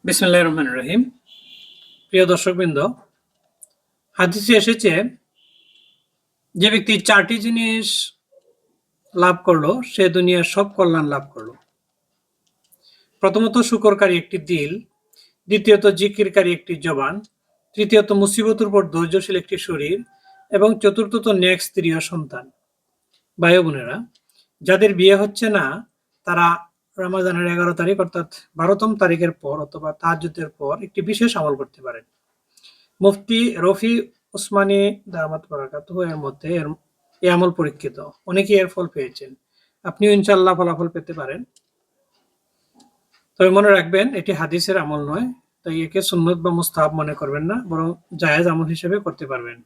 বিসমিল্লাহির রহমানির রহিম। প্রিয় দর্শকবৃন্দ, হাদিসে এসেছে যে ব্যক্তি 4টি জিনিস লাভ করলো সে দুনিয়ার সব কল্যাণ লাভ করলো। প্রথমত শুকরকারী একটি দিল, দ্বিতীয়ত জিকিরকারী একটি জবান, তৃতীয়ত মুসিবতের উপর ধৈর্যশীল একটি শরীর এবং চতুর্থত নেক স্ত্রী ও সন্তান। ভাই ও বোনেরা, যাদের বিয়ে হচ্ছে না তারা রমাদানের 11 তারিখ অর্থাৎ 12তম তারিখের পর অথবা তাহাজ্জুদের পর একটি বিশেষ আমল করতে পারেন। মুফতি রফি ওসমানী দামাত বারাকাতুহু এর মধ্যে এই আমল পরীক্ষিত। অনেকেই এর ফল পেয়েছেন। আপনিও ইনশাআল্লাহ ফলাফল পেতে পারেন। তবে মনে রাখবেন এটি হাদিসের আমল নয়, তাই একে সুন্নত বা মুস্তাহাব মনে করবেন না, বরং জায়েজ আমল হিসেবে করতে পারবেন।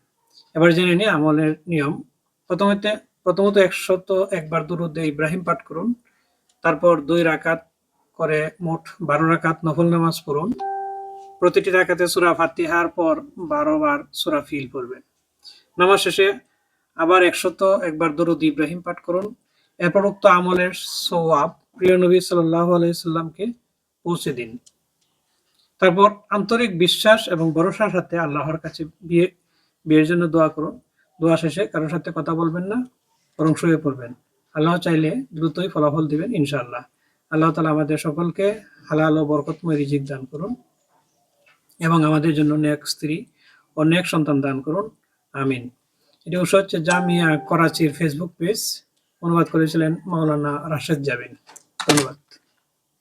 এবার জেনে নিই আমলের নিয়ম। প্রথমত 101 বার দুরূদে ইব্রাহিম পাঠ করুন। তারপর 2 রাকাত করে মোট 12 রাকাত নফল নামাজ পড়ুন। প্রতিটি রাকাতে সূরা ফাতিহার পর 12 বার সূরা ফিল পড়বেন। নামাজ শেষে আবার 101 বার দরুদ ইব্রাহিম পাঠ করুন। এরপর উক্ত আমলের সওয়াব প্রিয় নবী সাল্লাল্লাহু আলাইহি সাল্লামকে পৌঁছে দিন। তারপর আন্তরিক বিশ্বাস এবং ভরসার সাথে আল্লাহর কাছে বিয়ের জন্য দোয়া করুন। দোয়া শেষে কারোর সাথে কথা বলবেন না, বরং শুয়ে পড়বেন। আল্লাহ চাইলে দ্রুতই ফলাফল দিবেন ইনশাআল্লাহ। আল্লাহ তাআলা আমাদের সকলকে হালাল ও বরকতময় রিজিক দান করুন এবং আমাদের জন্য নেক স্ত্রী ও নেক সন্তান দান করুন, আমিন। এটি উৎস হচ্ছে জামিয়া করাচির ফেসবুক পেজ। অনুবাদ করেছিলেন মাওলানা রাশেদ জাবিন। ধন্যবাদ।